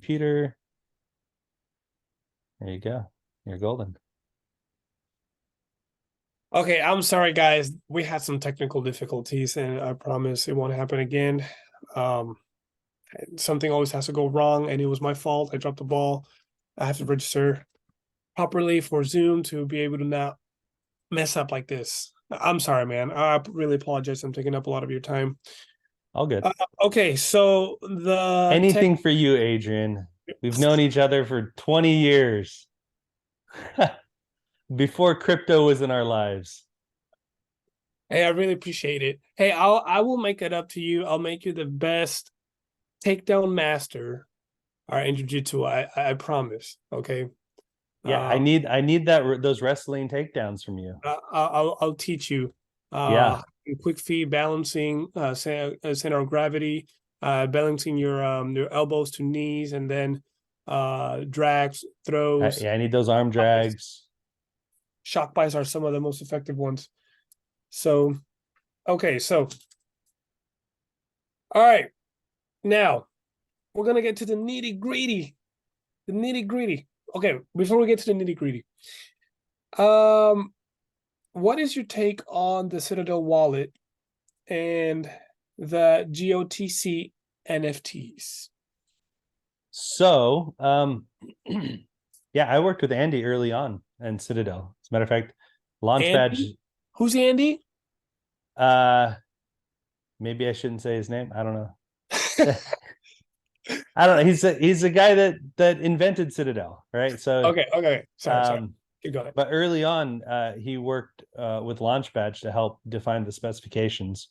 computer. There you go. You're golden. Okay, I'm sorry, guys. We had some technical difficulties, and I promise it won't happen again. Um, Something always has to go wrong, and it was my fault. I dropped the ball. I have to register properly for Zoom to be able to not mess up like this. I'm sorry, man. I really apologize. I'm taking up a lot of your time. All good. Okay, so the tech. Anything for you, Adrian. We've known each other for 20 years. Before crypto was in our lives. Hey, I really appreciate it. Hey, I will make it up to you. I'll make you the best takedown master. All right, in jiu-jitsu, I promise. Okay. Yeah, I need those wrestling takedowns from you. I'll teach you. Yeah. Quick feet, balancing, center of gravity, balancing your elbows to knees, and then drags, throws. I need those arm drags. Shock bites are some of the most effective ones. So, okay, so all right, now we're gonna get to the nitty gritty. The nitty gritty. Okay, before we get to the nitty gritty, what is your take on the Citadel wallet and the GOTC NFTs? So, yeah, I worked with Andy early on in Citadel. As a matter of fact, Launchpad. Who's Andy? Maybe I shouldn't say his name. I don't know. I don't know. He's a guy that invented Citadel, right? So okay. Sorry. Keep going. But early on, he worked with Launchpad to help define the specifications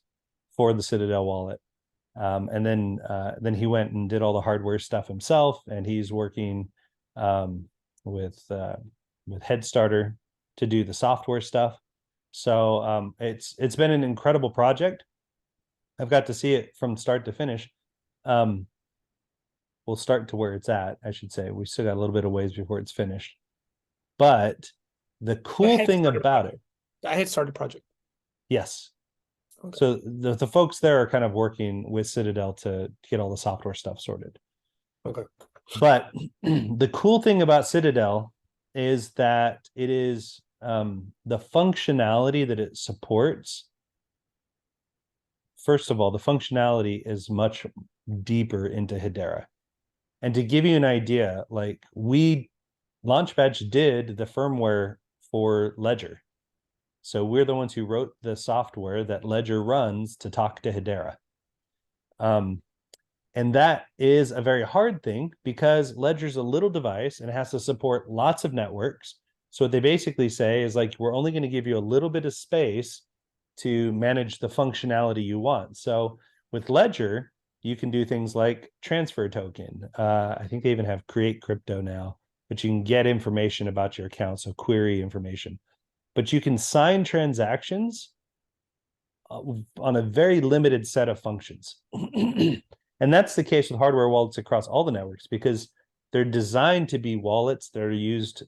for the Citadel wallet. And then he went and did all the hardware stuff himself, and he's working with Headstarter to do the software stuff. So it's been an incredible project. I've got to see it from start to finish. We'll start to where it's at, I should say. We still got a little bit of ways before it's finished. But the cool thing about it, I had started project. Yes. Okay. So the folks there are kind of working with Citadel to get all the software stuff sorted. Okay. But the cool thing about Citadel is that it is the functionality that it supports. First of all, the functionality is much deeper into Hedera. And to give you an idea, like Launchpad did the firmware for Ledger. So we're the ones who wrote the software that Ledger runs to talk to Hedera. And that is a very hard thing because Ledger's a little device and it has to support lots of networks. So what they basically say is like, we're only going to give you a little bit of space to manage the functionality you want. So with Ledger, you can do things like transfer token. I think they even have create crypto now, but you can get information about your account, so query information. But you can sign transactions on a very limited set of functions. And that's the case with hardware wallets across all the networks because they're designed to be wallets that are used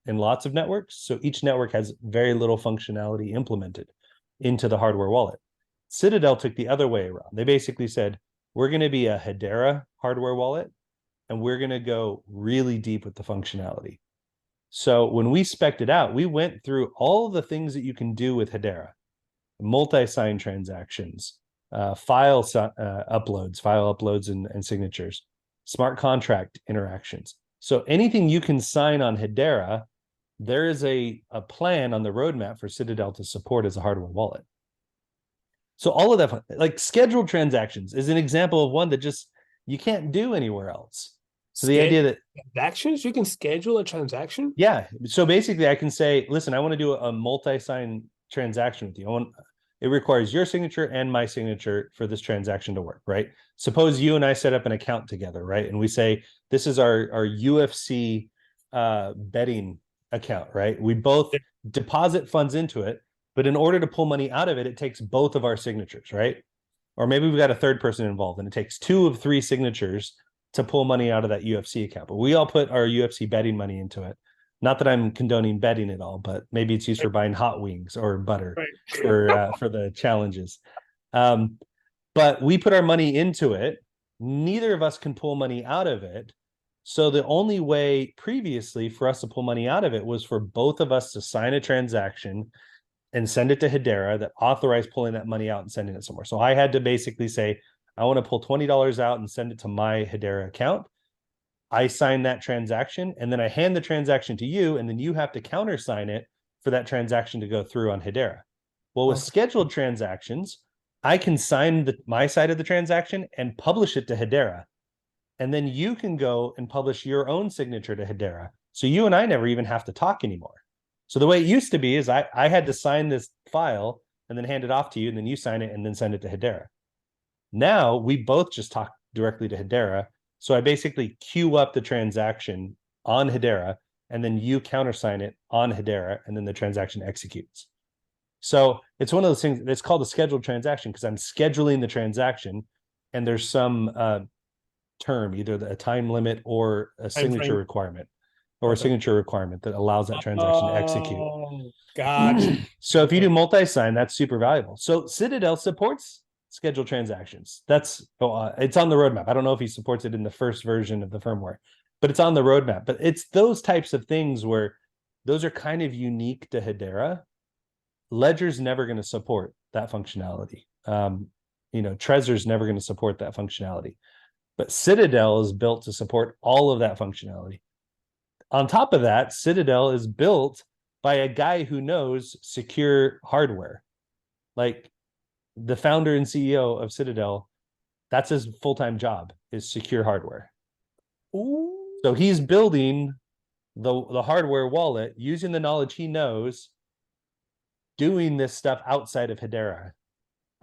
in lots of networks. So each network has very little functionality implemented into the hardware wallet. Citadel took the other way around. They basically said, we're going to be a Hedera hardware wallet, and we're going to go really deep with the functionality. So when we spec'd it out, we went through all the things that you can do with Hedera, multi-sign transactions, file uploads and signatures, smart contract interactions. So anything you can sign on Hedera, there is a plan on the roadmap for Citadel to support as a hardware wallet. So all of that, like scheduled transactions is an example of one that just you can't do anywhere else. So the idea that transactions, you can schedule a transaction. Yeah. So basically I can say, listen, I want to do a multi-sign transaction with you. It requires your signature and my signature for this transaction to work, right? Suppose you and I set up an account together, right? And we say, this is our UFC betting account, right? We both deposit funds into it, but in order to pull money out of it, it takes both of our signatures, right? Or maybe we've got a third person involved and it takes 2 of 3 signatures to pull money out of that UFC account. But we all put our UFC betting money into it. Not that I'm condoning betting at all, but maybe it's used for buying hot wings or butter for the challenges. But we put our money into it. Neither of us can pull money out of it. So the only way previously for us to pull money out of it was for both of us to sign a transaction and send it to Hedera that authorized pulling that money out and sending it somewhere. So I had to basically say, I want to pull $20 out and send it to my Hedera account. I sign that transaction, and then I hand the transaction to you, and then you have to countersign it for that transaction to go through on Hedera. Well, with Okay. scheduled transactions, I can sign my side of the transaction and publish it to Hedera. And then you can go and publish your own signature to Hedera. So you and I never even have to talk anymore. So the way it used to be is I had to sign this file and then hand it off to you, and then you sign it and then send it to Hedera. Now we both just talk directly to Hedera. So I basically queue up the transaction on Hedera, and then you countersign it on Hedera, and then the transaction executes. So it's one of those things. It's called a scheduled transaction because I'm scheduling the transaction, and there's some term, either a time limit or a Time signature frame. requirement, or a Okay. signature requirement that allows that transaction to execute. Oh, gotcha. So if you Okay. do multi-sign, that's super valuable. So Citadel supports scheduled transactions. It's on the roadmap. I don't know if he supports it in the first version of the firmware, but it's on the roadmap. But it's those types of things where those are kind of unique to Hedera. Ledger's never going to support that functionality. Trezor's never going to support that functionality. But Citadel is built to support all of that functionality. On top of that, Citadel is built by a guy who knows secure hardware. Like the founder and CEO of Citadel, that's his full-time job, is secure hardware. Ooh. So he's building the hardware wallet using the knowledge he knows, doing this stuff outside of Hedera,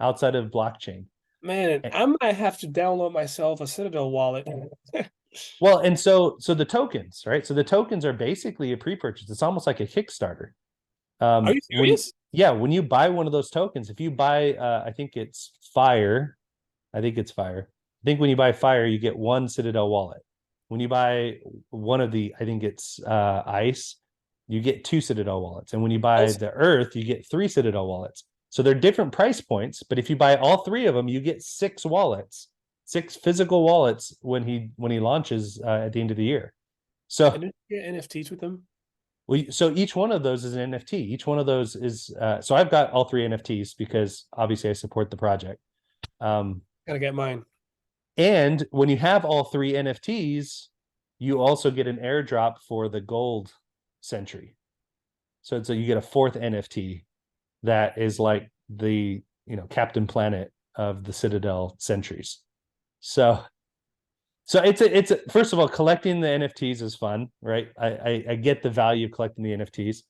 outside of blockchain. Man, I might have to download myself a Citadel wallet. Well, and so the tokens, right? So the tokens are basically a pre-purchase. It's almost like a Kickstarter. Are you When serious? Yeah, when you buy one of those tokens, if you buy, I think it's Fire, I think it's Fire. I think when you buy Fire, you get one Citadel wallet. When you buy one of the, I think it's Ice, you get two Citadel wallets. And when you buy That's the Earth, you get three Citadel wallets. So they're different price points, but if you buy all three of them, you get six wallets, six physical wallets when he launches at the end of the year. So and did you get NFTs with them? so each one of those is an NFT. Each one of those is so I've got all three NFTs because obviously I support the project. Um, Gotta get mine. and when you have all three NFTs, you also get an airdrop for the gold century. So you get a fourth NFT that is like the Captain Planet of the Citadel centuries. So it's first of all, collecting the NFTs is fun, right? I get the value of collecting the NFTs.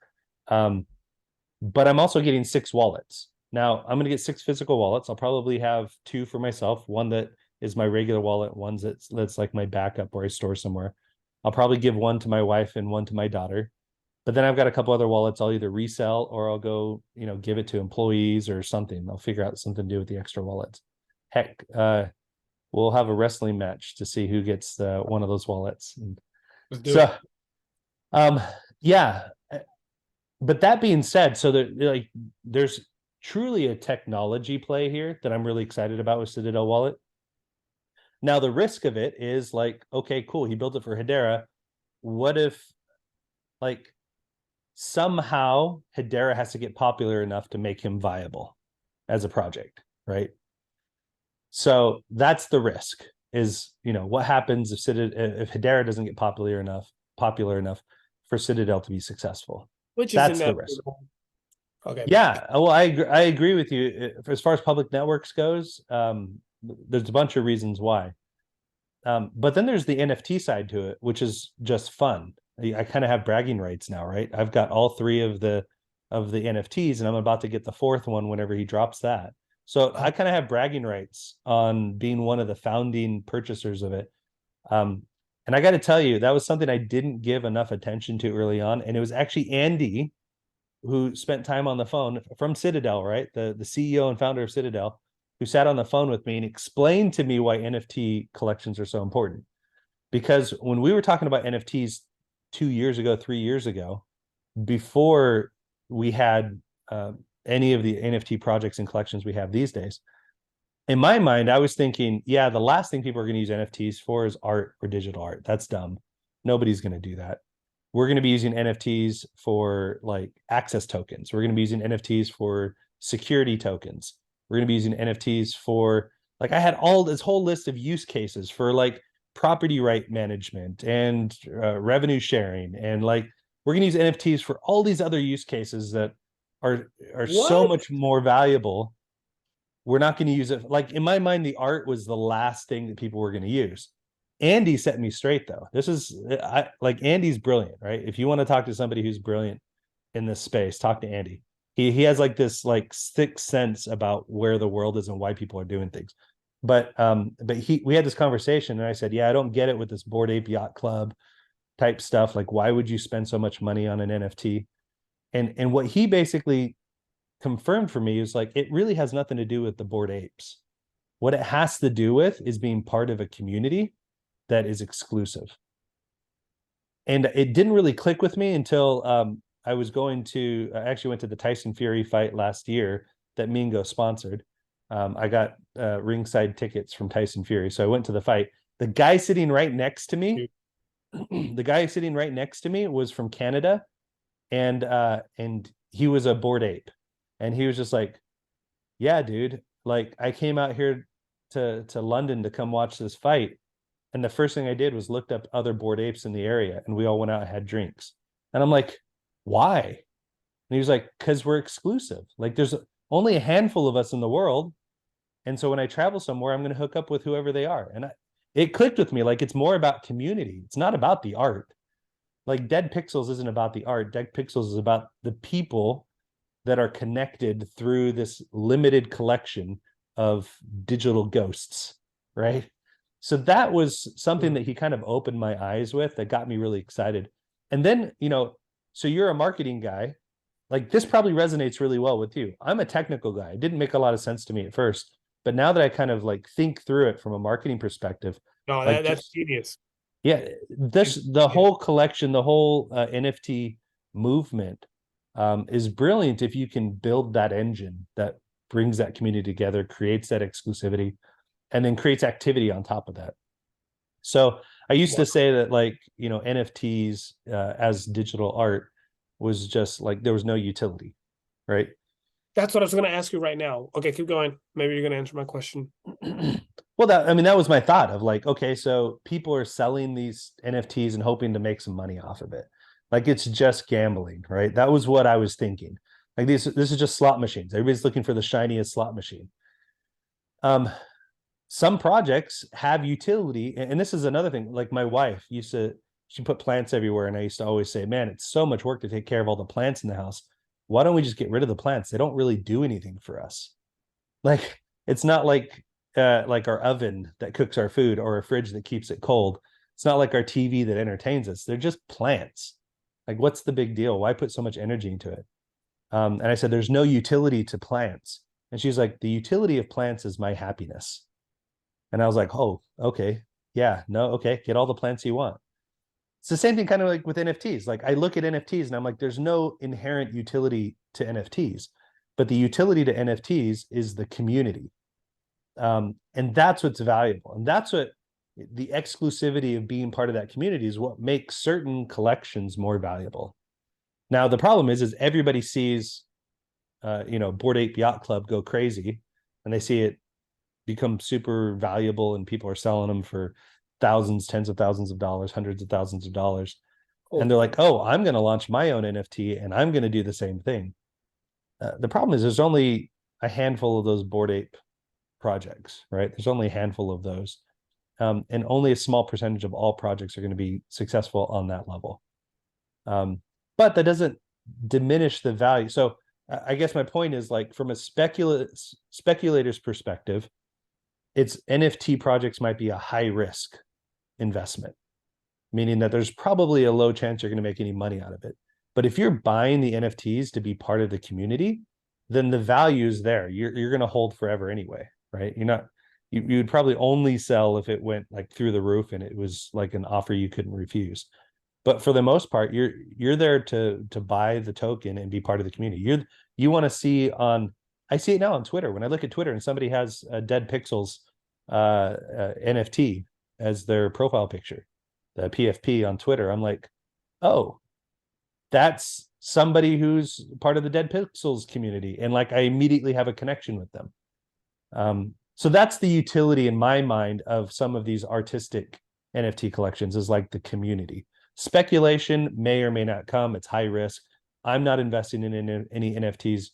But I'm also getting six wallets. Now I'm going to get six physical wallets. I'll probably have two for myself, one that is my regular wallet, one that's like my backup where I store somewhere. I'll probably give one to my wife and one to my daughter. But then I've got a couple other wallets I'll either resell or I'll go, give it to employees or something. I'll figure out something to do with the extra wallets. Heck, we'll have a wrestling match to see who gets one of those wallets. And Let's do so, it. um, yeah. But that being said, so there's truly a technology play here that I'm really excited about with Citadel Wallet. Now, the risk of it is like, okay, cool, he built it for Hedera. What if, like, somehow Hedera has to get popular enough to make him viable as a project, right? So that's the risk. Is what happens if Hedera doesn't get popular enough for Citadel to be successful? Which is That's the risk. inevitable. Okay. Yeah, well, I agree with you. As far as public networks goes, there's a bunch of reasons why. But then there's the NFT side to it, which is just fun. I kind of have bragging rights now, right? I've got all three of the NFTs, and I'm about to get the fourth one whenever he drops that. So I kind of have bragging rights on being one of the founding purchasers of it. And I got to tell you, that was something I didn't give enough attention to early on. And it was actually Andy who spent time on the phone from Citadel, right? The CEO and founder of Citadel, who sat on the phone with me and explained to me why NFT collections are so important. Because when we were talking about NFTs 2 years ago, 3 years ago, before we had any of the NFT projects and collections we have these days, in my mind, I was thinking, yeah, the last thing people are going to use NFTs for is art or digital art. That's dumb. Nobody's going to do that. We're going to be using NFTs for like access tokens. We're going to be using NFTs for security tokens. We're going to be using NFTs for like I had all this whole list of use cases for like property right management and revenue sharing, and like we're going to use NFTs for all these other use cases that are so What? much more valuable. We're not going to use it. Like in my mind, the art was the last thing that people were going to use. Andy set me straight though. This is like Andy's brilliant, right? If you want to talk to somebody who's brilliant in this space, talk to Andy. He has like this like sixth sense about where the world is and why people are doing things. But he we had this conversation and I said, yeah, I don't get it with this Bored Ape Yacht Club type stuff. Like, why would you spend so much money on an NFT? And what he basically confirmed for me is like it really has nothing to do with the Bored Apes. What it has to do with is being part of a community that is exclusive. And it didn't really click with me until I actually went to the Tyson Fury fight last year that Mingo sponsored. I got ringside tickets from Tyson Fury. So I went to the fight. The guy sitting right next to me, the guy sitting right next to me was from Canada, and he was a Bored Ape. And he was just like, yeah, dude, like I came out here to London to come watch this fight. And the first thing I did was looked up other Bored Apes in the area, and we all went out and had drinks. And I'm like, why? And he was like, because we're exclusive. Like there's only a handful of us in the world. And so when I travel somewhere, I'm going to hook up with whoever they are. It clicked with me. Like it's more about community. It's not about the art. Like Dead Pixels isn't about the art. Dead Pixels is about the people that are connected through this limited collection of digital ghosts, right? So that was something that he kind of opened my eyes with that got me really excited. And then, so you're a marketing guy. Like this probably resonates really well with you. I'm a technical guy. It didn't make a lot of sense to me at first, but now that I kind of like think through it from a marketing perspective, No, like that's just genius. yeah, It's the genius. whole collection, the whole NFT movement is brilliant if you can build that engine that brings that community together, creates that exclusivity, and then creates activity on top of that. So I used to Wow. say that like NFTs as digital art was just like there was no utility, right? That's what I was going to ask you right now. Okay, keep going. Maybe you're going to answer my question. Well, that was my thought of like, okay, so people are selling these NFTs and hoping to make some money off of it. Like it's just gambling, right? That was what I was thinking. Like this is just slot machines. Everybody's looking for the shiniest slot machine. Um, some projects have utility, and this is another thing. Like my wife used to, she put plants everywhere, and I used to always say, man, it's so much work to take care of all the plants in the house. Why don't we just get rid of the plants? They don't really do anything for us. Like it's not like our oven that cooks our food or a fridge that keeps it cold. It's not like our TV that entertains us. They're just plants. Like what's the big deal? Why put so much energy into it? And I said, there's no utility to plants. And she's like, the utility of plants is my happiness. And I was like, oh, okay. Yeah, no, okay. Get all the plants you want. It's the same thing kind of like with NFTs. Like I look at NFTs and I'm like, there's no inherent utility to NFTs, but the utility to NFTs is the community. And that's what's valuable. And that's what the exclusivity of being part of that community is what makes certain collections more valuable. Now, the problem is everybody sees, Bored Ape Yacht Club go crazy and they see it become super valuable and people are selling them for thousands, tens of thousands of dollars, hundreds of thousands of dollars. And Cool. they're like, oh, I'm going to launch my own NFT and I'm going to do the same thing. The problem is there's only a handful of those Bored Ape projects, right? There's only a handful of those. And only a small percentage of all projects are going to be successful on that level. But that doesn't diminish the value. So I guess my point is like from a speculator's perspective, it's NFT projects might be a high risk investment, meaning that there's probably a low chance you're going to make any money out of it. But if you're buying the NFTs to be part of the community, then the value is there. You're going to hold forever anyway, right? You would probably only sell if it went like through the roof and it was like an offer you couldn't refuse. But for the most part, you're there to buy the token and be part of the community. You want to see on I see it now on Twitter. When I look at Twitter and somebody has a Dead Pixels NFT as their profile picture, the PFP on Twitter, I'm like, oh, that's somebody who's part of the Dead Pixels community, and like I immediately have a connection with them. So that's the utility in my mind of some of these artistic NFT collections, is like the community. Speculation may or may not come. It's high risk. I'm not investing in any NFTs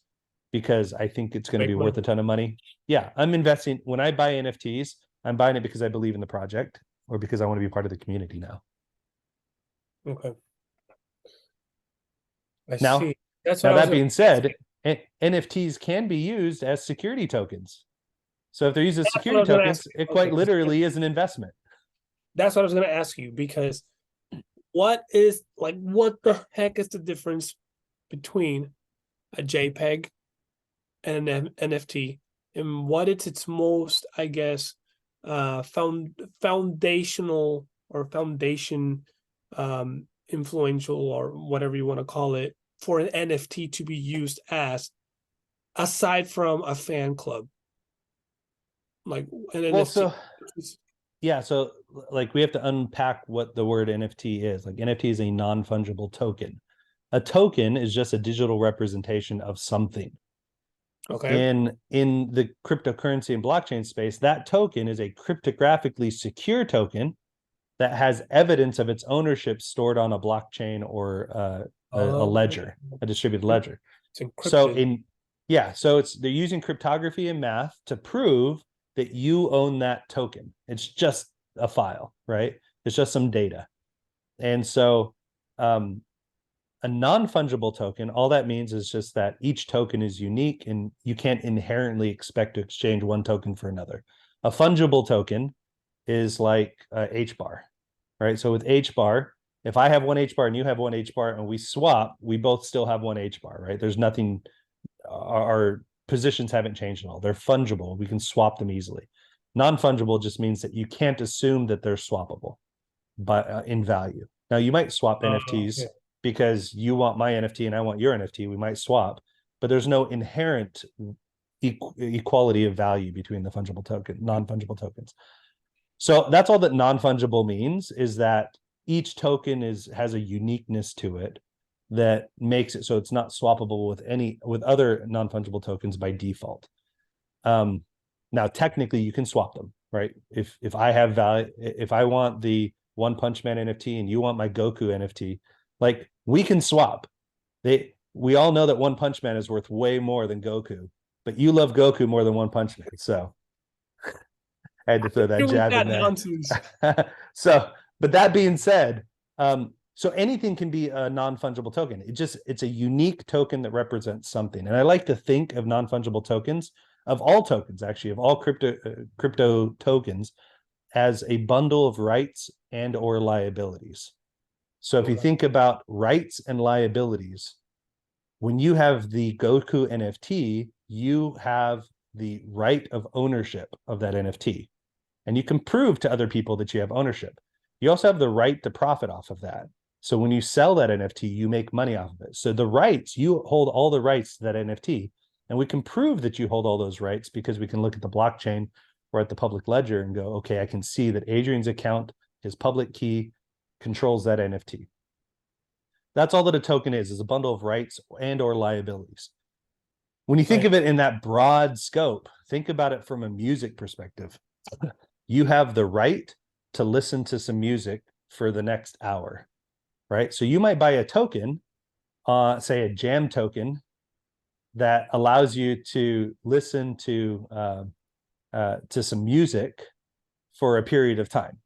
because I think it's going to be worth a ton of money. Yeah, I'm investing. When I buy NFTs, I'm buying it because I believe in the project or because I want to be part of the community now. Okay. I Now, see. That's what now I was that gonna being said, NFTs can be used as security tokens. So if they're used as That's what I security was gonna ask tokens, you. it Okay, quite literally is an investment. that's what I was gonna ask you, because what the heck is the difference between a JPEG and an NFT, and what is its most, I guess, foundational or foundation, influential, or whatever you want to call it, for an NFT to be used as, aside from a fan club, like an Well, NFT. so yeah, so like we have to unpack what the word NFT is. Like NFT is a non-fungible token. A token is just a digital representation of something. Okay. In the cryptocurrency and blockchain space, that token is a cryptographically secure token that has evidence of its ownership stored on a blockchain or a Oh, ledger, a distributed ledger. it's So encrypted. in yeah, so they're using cryptography and math to prove that you own that token. It's just a file, right? It's just some data. And so a non-fungible token, all that means is just that each token is unique and you can't inherently expect to exchange one token for another. A fungible token is like H bar, right? So with H bar, if I have one H bar and you have one H bar and we swap, we both still have one H bar, right? There's nothing, our positions haven't changed at all. They're fungible. We can swap them easily. Non-fungible just means that you can't assume that they're swappable, but in value. Now you might swap NFTs Okay. because you want my NFT and I want your NFT. We might swap, but there's no inherent equality of value between the fungible token, non-fungible tokens. So that's all that non-fungible means, is that each token has a uniqueness to it that makes it so it's not swappable with other non-fungible tokens by default. Now technically you can swap them, right? If I have value, if I want the One Punch Man NFT and you want my Goku NFT, like we can swap. We all know that One Punch Man is worth way more than Goku, but you love Goku more than One Punch Man, so I had to throw that With jab in that there. nonsense. So, but that being said, so anything can be a non-fungible token. It's a unique token that represents something. And I like to think of non-fungible tokens, of all tokens, actually, of all crypto tokens, as a bundle of rights and or liabilities. So if you think about rights and liabilities, when you have the Goku NFT, you have the right of ownership of that NFT. And you can prove to other people that you have ownership. You also have the right to profit off of that. So when you sell that NFT, you make money off of it. So the rights, you hold all the rights to that NFT. And we can prove that you hold all those rights because we can look at the blockchain or at the public ledger and go, okay, I can see that Adrian's account, his public key, controls that NFT. That's all that a token is a bundle of rights and or liabilities. When you think of it in that broad scope, think about it from a music perspective. You have the right to listen to some music for the next hour, right? So you might buy a token, say a jam token, that allows you to listen to some music for a period of time,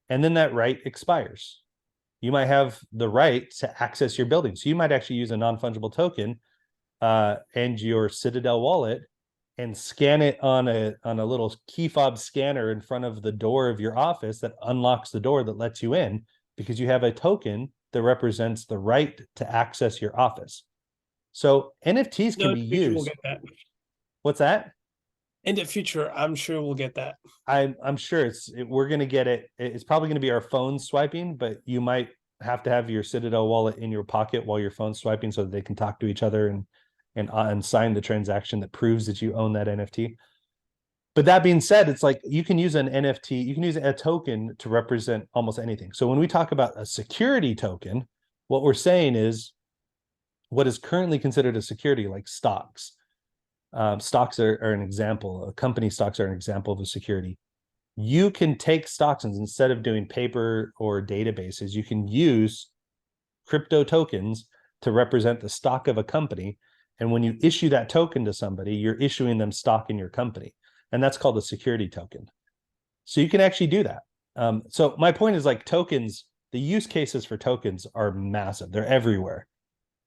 and then that right expires. You might have the right to access your building, so you might actually use a non-fungible token and your Citadel wallet and scan it on a little key fob scanner in front of the door of your office that unlocks the door that lets you in, because you have a token that represents the right to access your office. So NFTs can be We'll used. get that. What's that? In the future, I'm sure we'll get that. I'm sure we're going to get it. It's probably going to be our phone swiping, but you might have to have your Citadel wallet in your pocket while your phone's swiping so that they can talk to each other and and sign the transaction that proves that you own that NFT. But that being said, it's like you can use an NFT, you can use a token to represent almost anything. So when we talk about a security token, what we're saying is what is currently considered a security, like stocks. Stocks are an example. Company stocks are an example of a security. You can take stocks, and instead of doing paper or databases, you can use crypto tokens to represent the stock of a company. And when you issue that token to somebody, you're issuing them stock in your company. And that's called a security token. So you can actually do that. So my point is, like, tokens, the use cases for tokens are massive. They're everywhere.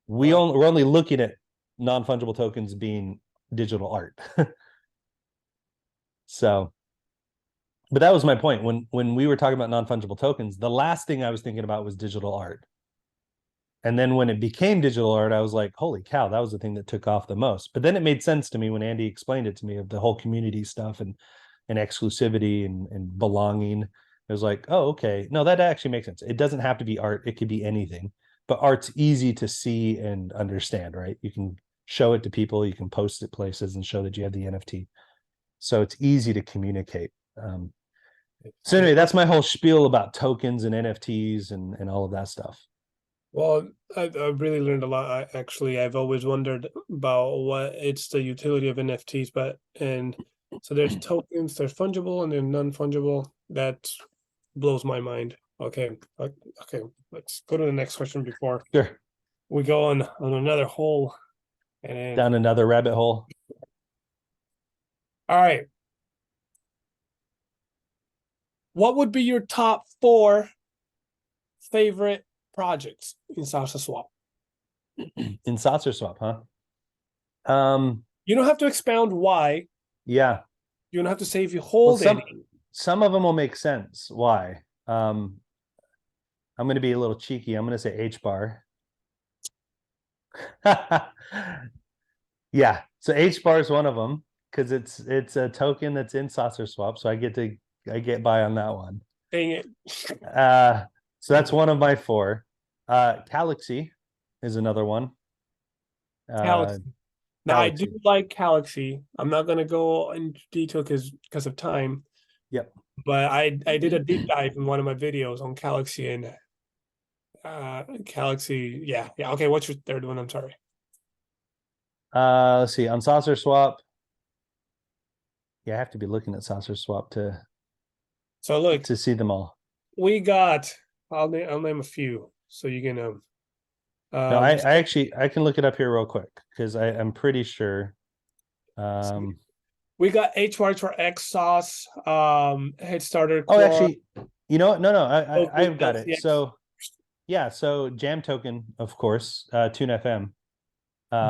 We're only looking at non-fungible tokens being digital art. So, but that was my point. When we were talking about non-fungible tokens, the last thing I was thinking about was digital art. And then when it became digital art, I was like, holy cow, that was the thing that took off the most. But then it made sense to me when Andy explained it to me, of the whole community stuff and exclusivity and belonging. It was like, oh, okay. No, that actually makes sense. It doesn't have to be art. It could be anything. But art's easy to see and understand, right? You can show it to people. You can post it places and show that you have the NFT. So it's easy to communicate. So anyway, that's my whole spiel about tokens and NFTs and all of that stuff. Well, I've really learned a lot. I've always wondered about what it's the utility of NFTs, so there's tokens, there's fungible, and then non-fungible. That blows my mind. Okay, okay, let's go to the next question before Sure. we go on another hole. And Down another rabbit hole. all right, what would be your top 4 favorite projects in Salsa Swap? In Saucer Swap, huh? You don't have to expound why. Yeah. You don't have to say if you Well, hold any. some of them will make sense. Why? I'm going to be a little cheeky. I'm going to say H bar. Yeah. So H bar is one of them because it's a token that's in Saucer Swap, so I get by on that one. Dang it. So that's one of my 4. Galaxy is another one. Galaxy. Now I do like Galaxy. I'm not gonna go into detail because of time. Yep. But I did a deep dive in one of my videos on Galaxy and Galaxy. Yeah. Okay, what's your third one? I'm sorry. Let's see. On Saucer Swap. Yeah, I have to be looking at Saucer Swap to see them all. We got. I'll name a few so you can no, I can look it up here real quick because I'm pretty sure. We got HY for X sauce, head starter. Oh, actually, you know what? No, I've got it. So yeah, so Jam Token, of course, Tune FM.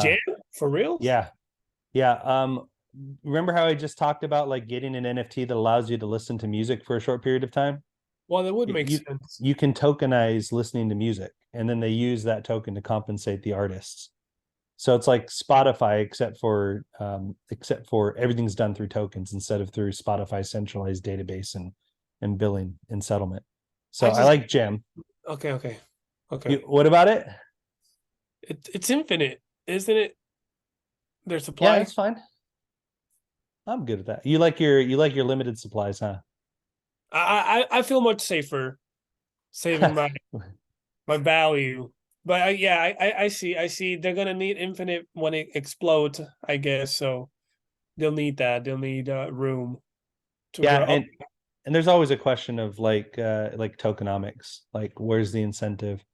Jam for real? Yeah. Remember how I just talked about like getting an NFT that allows you to listen to music for a short period of time? Well, that would make sense. You can tokenize listening to music, and then they use that token to compensate the artists. So it's like Spotify, except for everything's done through tokens instead of through Spotify's centralized database and billing and settlement. So I like Gem. Okay. What about it? It's infinite, isn't it? Their supply. Yeah, it's fine. I'm good with that. You like your limited supplies, huh? I feel much safer saving my value. But I see they're gonna need infinite when it explodes, I guess. So they'll need that. They'll need room to grow. And there's always a question of like tokenomics, like where's the incentive?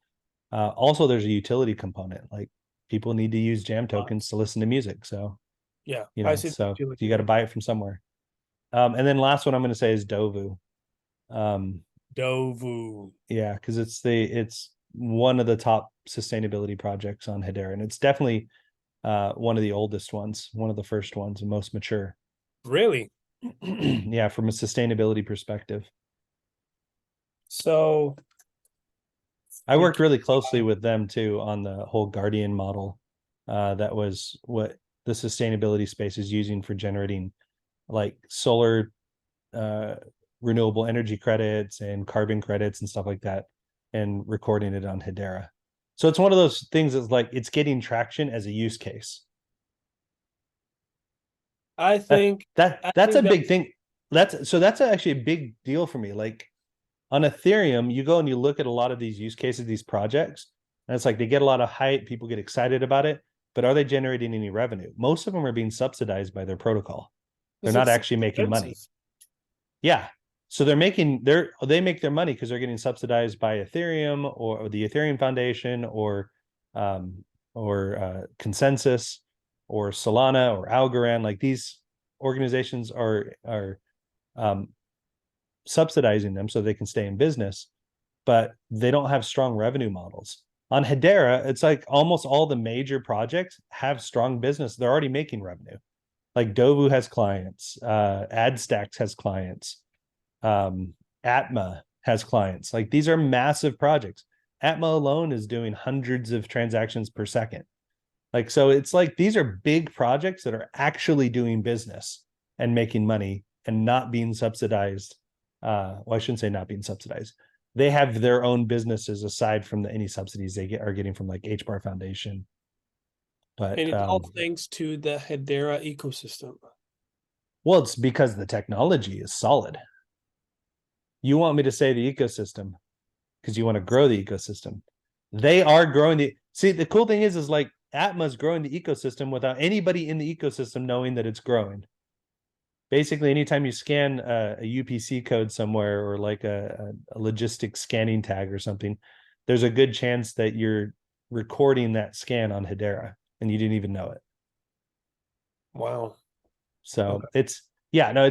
Also, there's a utility component. Like people need to use Jam tokens to listen to music. So yeah, so you got to buy it from somewhere. And then last one I'm going to say is Dovu. Dovu. Yeah, because it's one of the top sustainability projects on Hedera, and it's definitely one of the oldest ones, one of the first ones, and most mature. Really? Yeah, from a sustainability perspective. So I worked really closely with them too on the whole Guardian model. That was what the sustainability space is using for generating like solar renewable energy credits and carbon credits and stuff like that, and recording it on Hedera. So it's one of those things that's like it's getting traction as a use case. I That, think that's a that big thing. That's actually a big deal for me. Like on Ethereum, you go and you look at a lot of these use cases, these projects, and it's like they get a lot of hype, people get excited about it, but are they generating any revenue? Most of them are being subsidized by their protocol. They're because not it's so actually making money. expensive. Yeah. So they make their money because they're getting subsidized by Ethereum or the Ethereum Foundation um Consensus or Solana or Algorand. Like these organizations are um subsidizing them so they can stay in business, but they don't have strong revenue models. On Hedera, it's like almost all the major projects have strong business. They're already making revenue. Like Dovu has clients, AdStacks has clients, Atma has clients. Like these are massive projects. Atma alone is doing hundreds of transactions per second. Like, so it's like these are big projects that are actually doing business and making money and not being subsidized. Well, I shouldn't say not being subsidized. They have their own businesses aside from any subsidies are getting from like HBAR Foundation. And But it's all thanks to the Hedera ecosystem. well, it's because the technology is solid. You want me to say the ecosystem because you want to grow the ecosystem. They are growing the see. The cool thing is like Atma's growing the ecosystem without anybody in the ecosystem knowing that it's growing. Basically, anytime you scan a UPC code somewhere or like a logistics scanning tag or something, there's a good chance that you're recording that scan on Hedera and you didn't even know it. Wow. So Okay. it's yeah, no,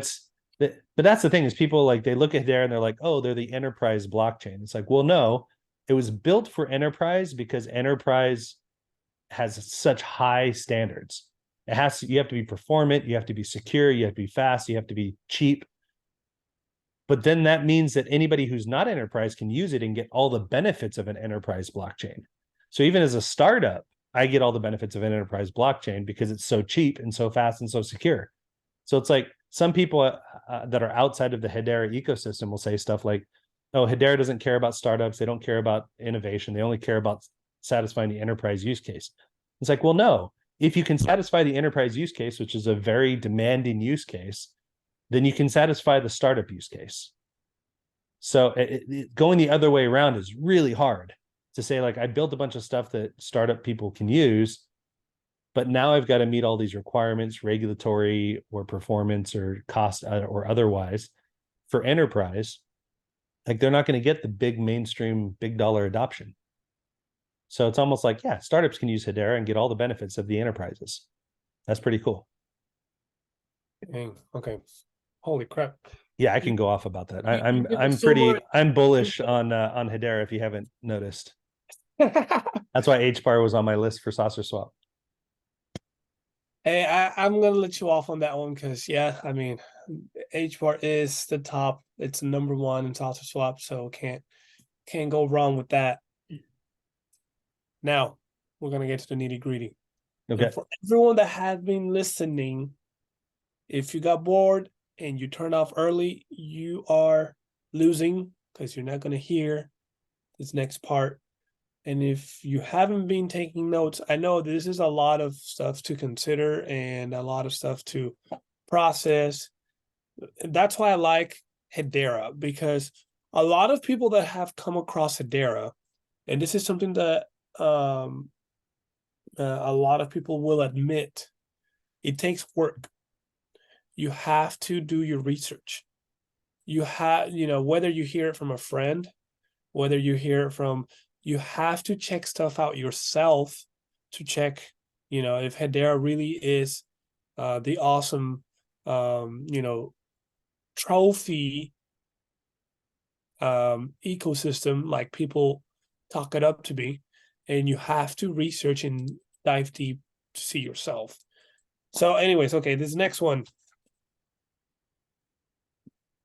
but that's the thing is people like they look at there and they're like, oh, they're the enterprise blockchain. It's like, well, no, it was built for enterprise because enterprise has such high standards. You have to be performant, you have to be secure, you have to be fast, you have to be cheap. But then that means that anybody who's not enterprise can use it and get all the benefits of an enterprise blockchain. So even as a startup, I get all the benefits of an enterprise blockchain because it's so cheap and so fast and so secure. So it's like some people that are outside of the Hedera ecosystem will say stuff like, oh, Hedera doesn't care about startups. They don't care about innovation. They only care about satisfying the enterprise use case. It's like, well, no, if you can satisfy the enterprise use case, which is a very demanding use case, then you can satisfy the startup use case. So going the other way around is really hard to say, like, I built a bunch of stuff that startup people can use, but now I've got to meet all these requirements, regulatory or performance or cost or otherwise for enterprise. Like they're not going to get the big mainstream, big dollar adoption. So it's almost like, yeah, startups can use Hedera and get all the benefits of the enterprises. That's pretty cool. Dang. Okay. Holy crap. Yeah, I You can go off about that. you give us so much I'm bullish info. on Hedera if you haven't noticed. That's why HBAR was on my list for Saucer Swap. Hey, I'm gonna let you off on that one because yeah, I mean, HBAR is the top. It's number one in salsa swap, so can't go wrong with that. Now we're gonna get to the nitty gritty. Okay. And for everyone that has been listening, if you got bored and you turn off early, you are losing because you're not gonna hear this next part. And if you haven't been taking notes, I know this is a lot of stuff to consider and a lot of stuff to process. That's why I like Hedera, because a lot of people that have come across Hedera, and this is something that a lot of people will admit, it takes work. You have to do your research. Whether you hear it from a friend, whether you hear it from, you have to check stuff out yourself to check, if Hedera really is the awesome, trophy ecosystem like people talk it up to be. And you have to research and dive deep to see yourself. So, anyways, okay, this next one.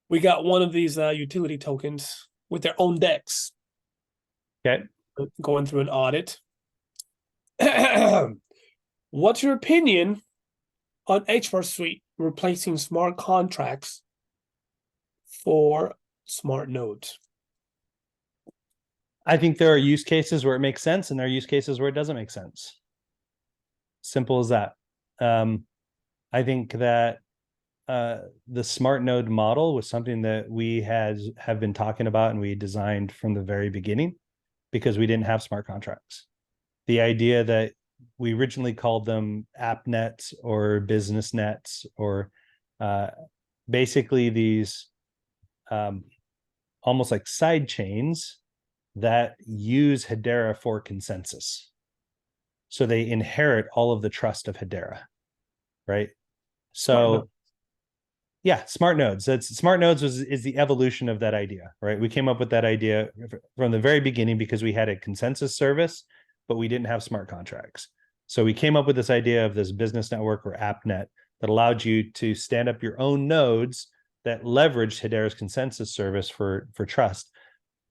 We got one of these utility tokens with their own decks Okay. going through an audit. What's your opinion on HBAR Suite replacing smart contracts for smart nodes? I think there are use cases where it makes sense and there are use cases where it doesn't make sense. Simple as that. I think that the smart node model was something that we have been talking about and we designed from the very beginning because we didn't have smart contracts. The idea that we originally called them app nets or business nets or uh, basically these um, almost like side chains that use Hedera for consensus. So they inherit all of the trust of Hedera, right? Smart enough. So yeah, smart nodes. That's smart nodes is the evolution of that idea, right? We came up with that idea from the very beginning because we had a consensus service, but we didn't have smart contracts. So we came up with this idea of this business network or app net that allowed you to stand up your own nodes that leveraged Hedera's consensus service for trust.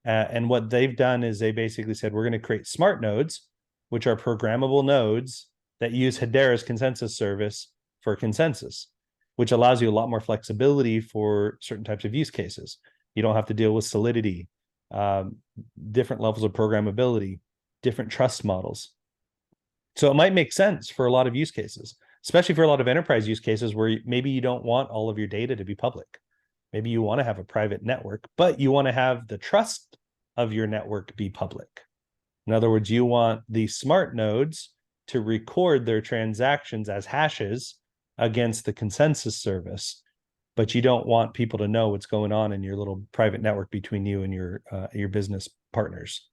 And what they've done is they basically said, we're going to create smart nodes, which are programmable nodes that use Hedera's consensus service for consensus, which allows you a lot more flexibility for certain types of use cases. You don't have to deal with solidity, um, different levels of programmability, different trust models. So it might make sense for a lot of use cases, especially for a lot of enterprise use cases where maybe you don't want all of your data to be public. Maybe you want to have a private network, but you want to have the trust of your network be public. In other words, you want the smart nodes to record their transactions as hashes against the consensus service, but you don't want people to know what's going on in your little private network between you and your business partners.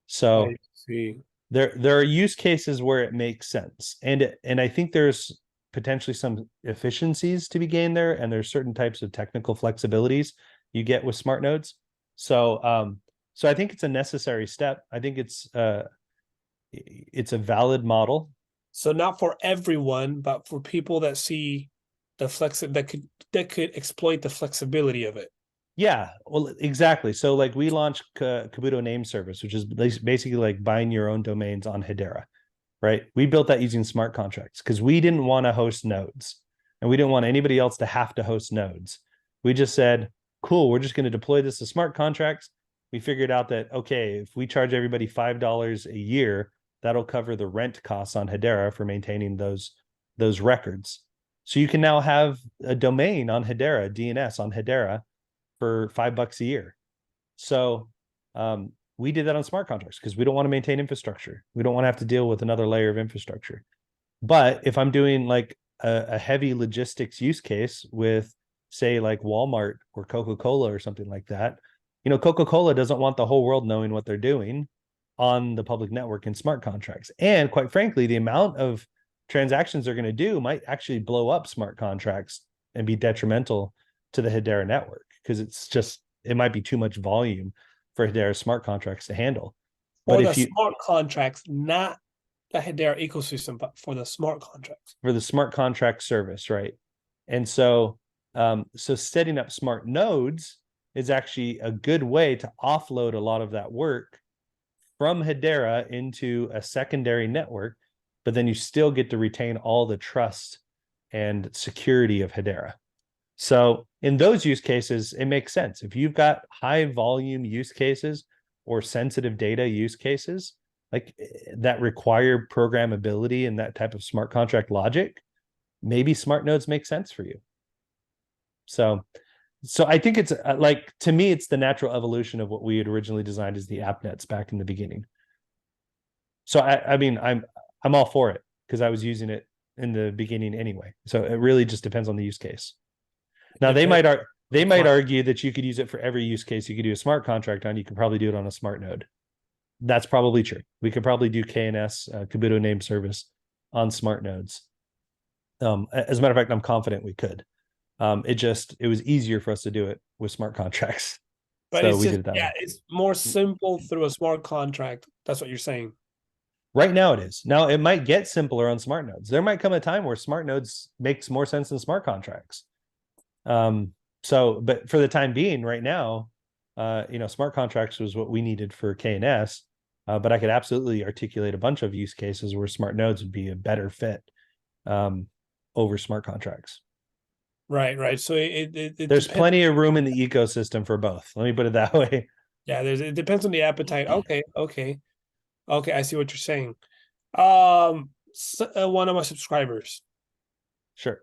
So I see. there are use cases where it makes sense, and I think there's potentially some efficiencies to be gained there, and there's certain types of technical flexibilities you get with smart nodes. So I think it's a necessary step. I think it's a valid model. So not for everyone, but for people that see the that could exploit the flexibility of it. Yeah, well, exactly. So like we launched Kabuto Name Service, which is basically like buying your own domains on Hedera, right? We built that using smart contracts because we didn't want to host nodes and we didn't want anybody else to have to host nodes. We just said, cool, we're just going to deploy this to smart contracts. We figured out that, okay, if we charge everybody $5 a year, that'll cover the rent costs on Hedera for maintaining those records. So you can now have a domain on Hedera, DNS on Hedera for $5 a year. So we did that on smart contracts because we don't want to maintain infrastructure. We don't want to have to deal with another layer of infrastructure. But if I'm doing like a heavy logistics use case with, say, like Walmart or Coca-Cola or something like that, Coca-Cola doesn't want the whole world knowing what they're doing on the public network in smart contracts. And quite frankly, the amount of transactions they're going to do might actually blow up smart contracts and be detrimental to the Hedera network because it might be too much volume for Hedera smart contracts to handle. For But the if you smart contracts, not the Hedera ecosystem, but for the smart contracts. for the smart contract service, right? And so setting up smart nodes is actually a good way to offload a lot of that work from Hedera into a secondary network, but then you still get to retain all the trust and security of Hedera. So in those use cases, it makes sense. If you've got high volume use cases or sensitive data use cases like that require programmability and that type of smart contract logic, maybe smart nodes make sense for you. So I think it's like, to me, it's the natural evolution of what we had originally designed as the app nets back in the beginning. So I mean, I'm all for it because I was using it in the beginning anyway. So it really just depends on the use case. Now they might argue that you could use it for every use case you could do a smart contract on. You could probably do it on a smart node. That's probably true. We could probably do KNS, Kabuto Name Service, on smart nodes. As a matter of fact, I'm confident we could. It was easier for us to do it with smart contracts. But So it's we just, did it that yeah, way. it's more simple through a smart contract. That's what you're saying. Right now it is. Now it might get simpler on smart nodes. There might come a time where smart nodes makes more sense than smart contracts. But for the time being, right now, smart contracts was what we needed for KNS. But I could absolutely articulate a bunch of use cases where smart nodes would be a better fit over smart contracts. Right. So it There's depends. plenty of room in the ecosystem for both. Let me put it that way. Yeah, it depends on the appetite. Okay. I see what you're saying. One of my subscribers, Sure.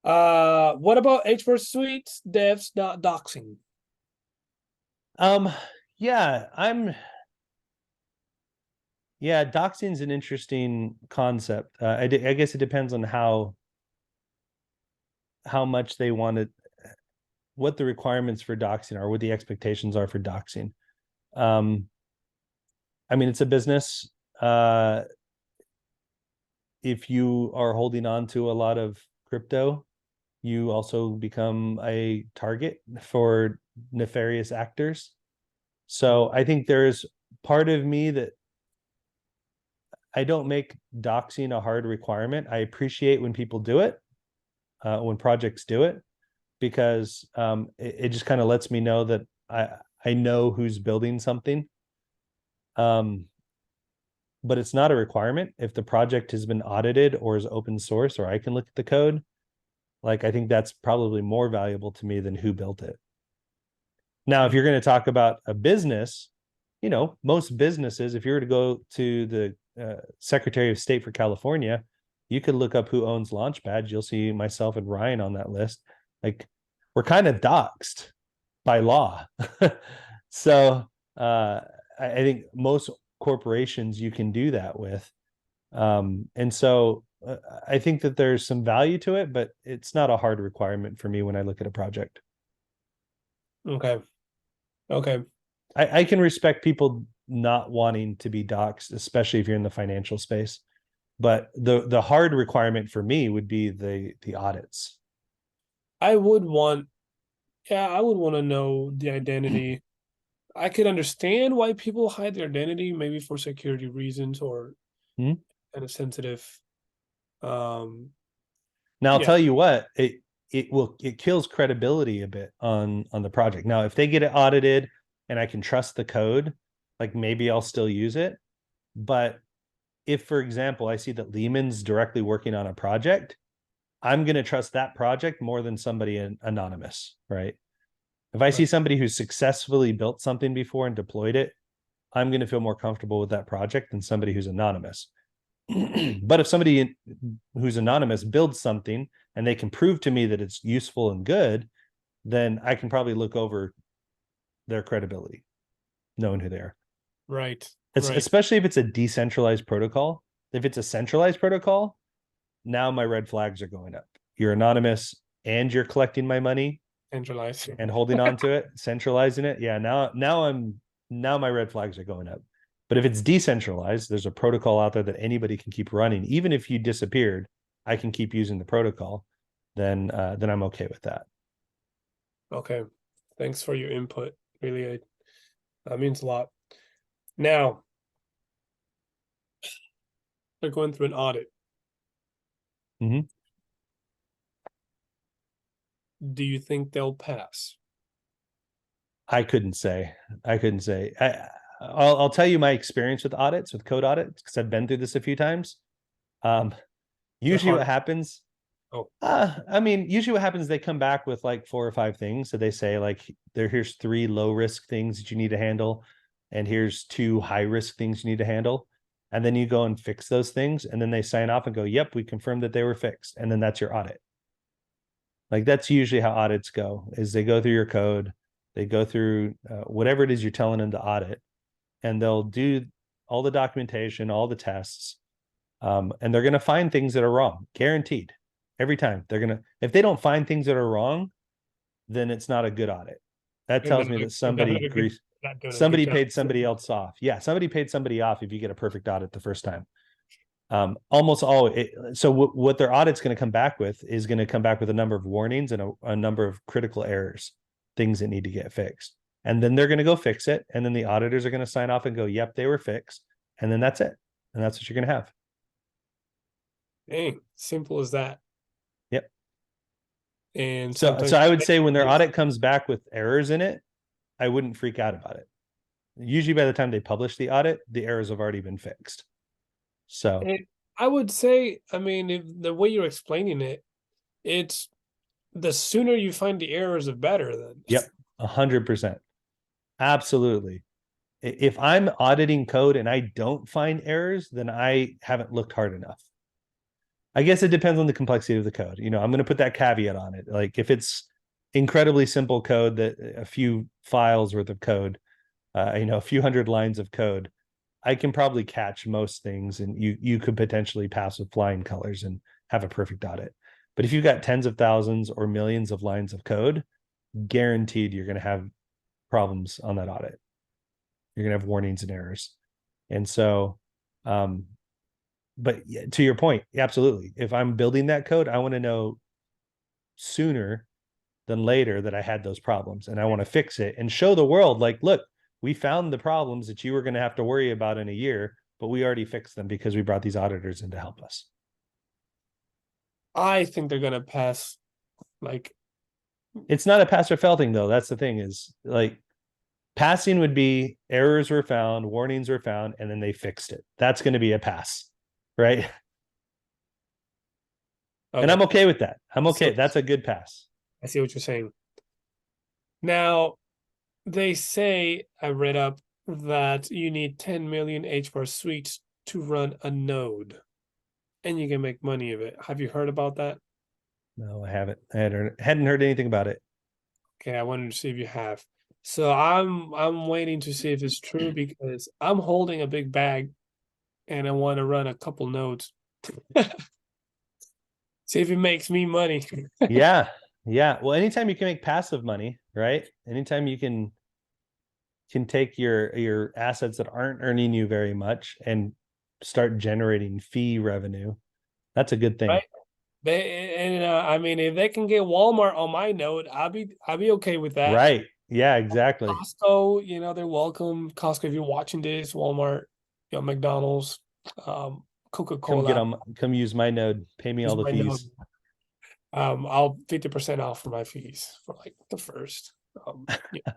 What about H for suites, devs, not doxing? Um, yeah, doxing is an interesting concept. I guess it depends on how much they want to, what the requirements for doxing are, what the expectations are for doxing. Um, I mean, it's a business. If you are holding on to a lot of crypto, you also become a target for nefarious actors. So I think there's part of me that I don't make doxing a hard requirement. I appreciate when people do it, when projects do it, because it just kind of lets me know that I know who's building something. But it's not a requirement. If the project has been audited or is open source, or I can look at the code, like I think that's probably more valuable to me than who built it. Now, if you're going to talk about a business, most businesses, if you were to go to the Secretary of State for California, you could look up who owns Launchpad. You'll see myself and Ryan on that list. Like, we're kind of doxed by law. So I think most corporations you can do that with. And so I think that there's some value to it, but it's not a hard requirement for me when I look at a project. Okay. Okay. I can respect people not wanting to be doxxed, especially if you're in the financial space. But the hard requirement for me would be the audits. I would want, yeah, I would want to know the identity. I could understand why people hide their identity, maybe for security reasons or Hmm? kind of sensitive. Um, Now I'll yeah, tell you what, it kills credibility a bit on the project. Now, if they get it audited and I can trust the code, like maybe I'll still use it. But if, for example, I see that Lehman's directly working on a project, I'm going to trust that project more than somebody anonymous, right? If I see right, somebody who's successfully built something before and deployed it, I'm going to feel more comfortable with that project than somebody who's anonymous. But if somebody who's anonymous builds something and they can prove to me that it's useful and good, then I can probably look over their credibility, knowing who they are. right, It's right. especially if it's a decentralized protocol. If it's a centralized protocol, now my red flags are going up. You're anonymous and you're collecting my money Centralized. and holding on to it, centralizing it. Yeah, now my red flags are going up. But if it's decentralized, there's a protocol out there that anybody can keep running. Even if you disappeared, I can keep using the protocol. Then I'm okay with that. Okay. Thanks for your input. Really, that means a lot. Now, they're going through an audit. Mm-hmm. Do you think they'll pass? I couldn't say. I couldn't say. I'll tell you my experience with audits, with code audits, because I've been through this a few times. Um, They're Usually hard. what happens, Oh, I mean, usually what happens, they come back with like 4 or 5 things. So they say like, here's 3 low risk things that you need to handle, and here's 2 high risk things you need to handle. And then you go and fix those things, and then they sign off and go, "Yep, we confirmed that they were fixed." And then that's your audit. Like that's usually how audits go: is they go through your code, they go through whatever it is you're telling them to audit, and they'll do all the documentation, all the tests, and they're going to find things that are wrong, guaranteed. Every time they're going to, if they don't find things that are wrong, then it's not a good audit. That they're tells not, me that they're not, a good, not doing a good somebody job. paid somebody else off. Yeah, somebody paid somebody off if you get a perfect audit the first time. Almost all so what their audit's going to come back with is going to come back with a number of warnings and a number of critical errors, things that need to get fixed. And then they're going to go fix it. And then the auditors are going to sign off and go, "Yep, they were fixed." And then that's it. And that's what you're going to have. Dang, simple as that. Yep. And So sometimes I would say when their yes. audit comes back with errors in it, I wouldn't freak out about it. Usually by the time they publish the audit, the errors have already been fixed. So And I would say, I mean, if the way you're explaining it, it's the sooner you find the errors, the better. Then, yep, 100%. Absolutely. If I'm auditing code and I don't find errors, then I haven't looked hard enough. I guess it depends on the complexity of the code. I'm going to put that caveat on it. Like if it's incredibly simple code, that a few files worth of code, a few hundred lines of code, I can probably catch most things, and you could potentially pass with flying colors and have a perfect audit. But if you've got tens of thousands or millions of lines of code, guaranteed you're going to have problems on that audit. You're going to have warnings and errors. And so, um, but to your point, absolutely. If I'm building that code, I want to know sooner than later that I had those problems, and I want to fix it and show the world, like, look, we found the problems that you were going to have to worry about in a year, but we already fixed them because we brought these auditors in to help us. I think they're gonna pass. Like, It's not a pass or fail thing, though. That's the thing, is like passing would be errors were found, warnings were found, and then they fixed it. That's going to be a pass, right? And I'm okay, okay with that. I'm okay. so That's a good pass. I see what you're saying. Now, they say, I read up, that you need 10 million HBAR suites to run a node, and you can make money of it. Have you heard about that? No, I haven't. I hadn't heard anything about it. Okay, I wanted to see if you have. So I'm waiting to see if it's true because I'm holding a big bag and I want to run a couple nodes. See if it makes me money. Yeah. Yeah. Well, anytime you can make passive money, right? Anytime you can take your assets that aren't earning you very much and start generating fee revenue, that's a good thing. Right? I mean, if they can get Walmart on my node, I'll be okay with that. Right. Yeah, exactly. Costco, they're welcome. Costco, if you're watching this, Walmart, McDonald's, Coca-Cola Come use my node, pay me is all the my node. fees. I'll 50% off for my fees for like the first. Yeah.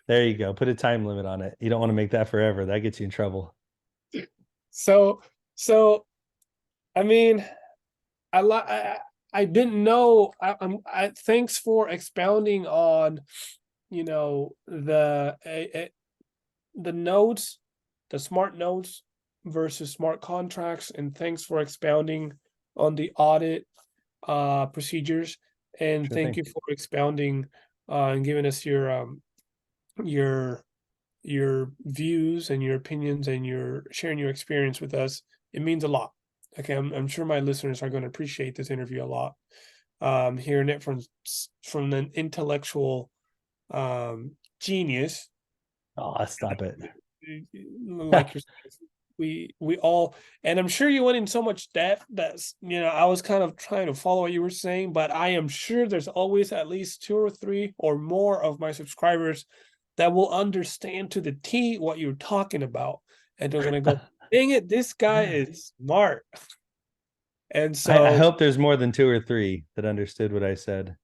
There you go. Put a time limit on it. You don't want to make that forever. That gets you in trouble. So, so I mean, I didn't know. Thanks for expounding on, the nodes, the smart nodes versus smart contracts, and thanks for expounding on the audit procedures, and Sure thank thing. you for expounding and giving us your your views and your opinions and your sharing your experience with us. It means a lot. Okay, I'm sure my listeners are going to appreciate this interview a lot. Hearing it from an intellectual genius Oh, stop it. like yourself. We all, and I'm sure you went in so much depth that's, I was kind of trying to follow what you were saying, but I am sure there's always at least 2 or 3 or more of my subscribers that will understand to the T what you're talking about, and they're gonna go, dang it, this guy is smart. And I so hope there's more than two or three that understood what I said.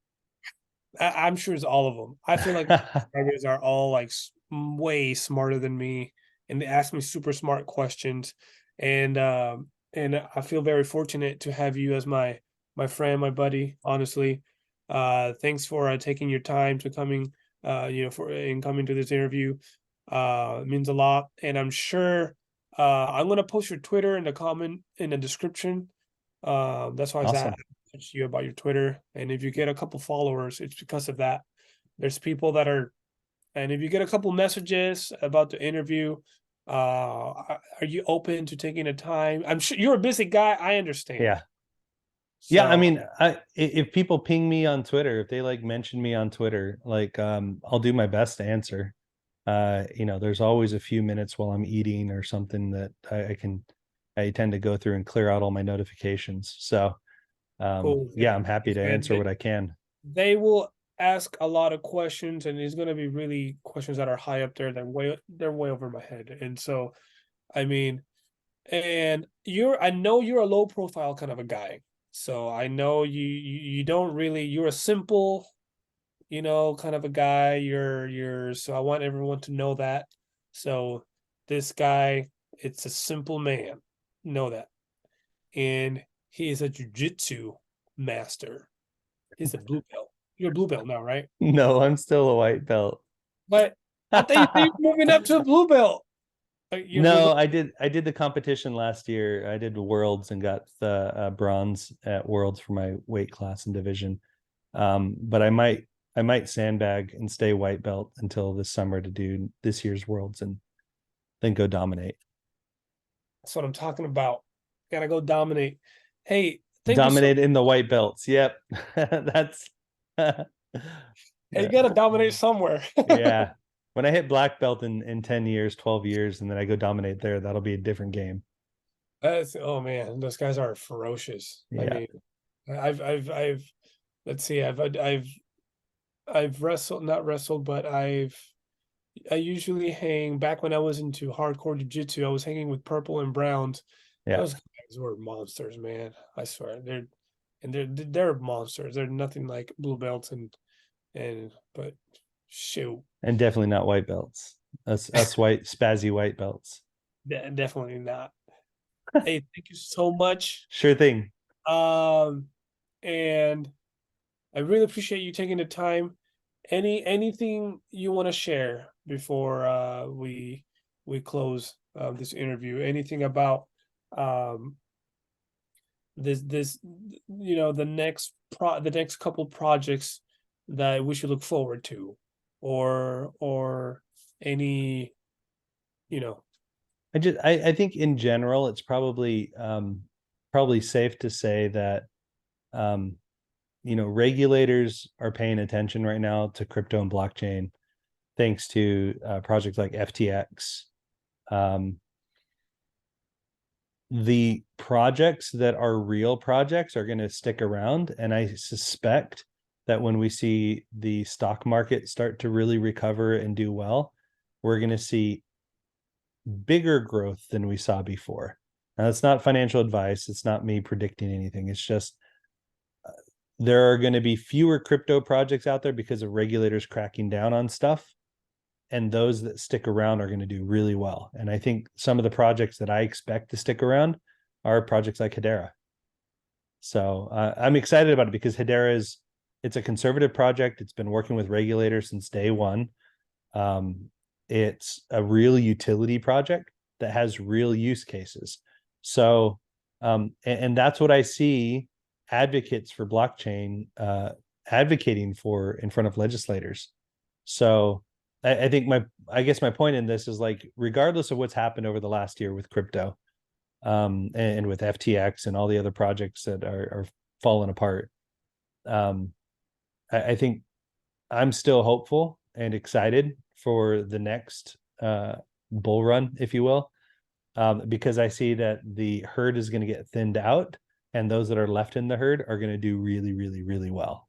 I'm sure it's all of them. I feel like subscribers are all like way smarter than me, and they ask me super smart questions, and I feel very fortunate to have you as my friend, my buddy. Honestly, thanks for taking your time to coming, coming to this interview. It means a lot, and I'm sure I'm gonna post your Twitter in the comment in the description. That's why I Awesome. asked you about your Twitter. And if you get a couple followers, it's because of that. There's people that are, and if you get a couple messages about the interview, are you open to taking a time? I'm sure you're a busy guy. I understand. Yeah. Yeah, I So mean, if people ping me on Twitter, if they like mention me on Twitter, like I'll do my best to answer. There's always a few minutes while I'm eating or something that I tend to go through and clear out all my notifications. So cool. yeah, I'm happy to And answer what I can. they will ask a lot of questions, and it's going to be really questions that are high up there. They're way over my head. And so, I mean, and I know you're a low profile kind of a guy. So I know you don't really, you're a simple, kind of a guy. So I want everyone to know that. So this guy, it's a simple man. Know that. And he is a jujitsu master. He's a blue belt. You're a blue belt now, right? No, I'm still a white belt. But I thought you were moving up to a blue belt. You're No, moving. I did the competition last year. I did Worlds and got the bronze at Worlds for my weight class and division. But I might sandbag and stay white belt until this summer to do this year's Worlds and then go dominate. That's what I'm talking about. Gotta go dominate. Hey, thank you so. Dominate in the white belts. Yep. That's yeah. Hey, you gotta dominate somewhere. Yeah. When I hit black belt in 10 years, 12 years, and then I go dominate there, that'll be a different game. That's oh man, those guys are ferocious. I Yeah. mean, I've let's see, I've wrestled, not wrestled, but I usually hang back when I was into hardcore jiu-jitsu, I was hanging with purple and browns. Yeah. Those guys were monsters, man. I swear. They're monsters. They're nothing like blue belts and but shoot. And definitely not white belts. Us white spazzy white belts. Definitely not. Hey, thank you so much. Sure thing. Um, and I really appreciate you taking the time. Anything you want to share before we close this interview? Anything about um this the next couple projects that we should look forward to, or any you know I think in general it's probably safe to say that um regulators are paying attention right now to crypto and blockchain thanks to projects like FTX. Um, the projects that are real projects are going to stick around. And I suspect that when we see the stock market start to really recover and do well, we're going to see bigger growth than we saw before. Now, that's not financial advice. It's not me predicting anything. It's just there are going to be fewer crypto projects out there because of regulators cracking down on stuff. And those that stick around are going to do really well. And I think some of the projects that I expect to stick around are projects like Hedera. So I'm excited about it because it's a conservative project. It's been working with regulators since day one. It's a real utility project that has real use cases. So, and that's what I see advocates for blockchain advocating for in front of legislators. So I think I guess my point in this is like, regardless of what's happened over the last year with crypto, and with FTX and all the other projects that are falling apart, um, I think I'm still hopeful and excited for the next bull run, if you will, because I see that the herd is going to get thinned out, and those that are left in the herd are going to do really, really, really well.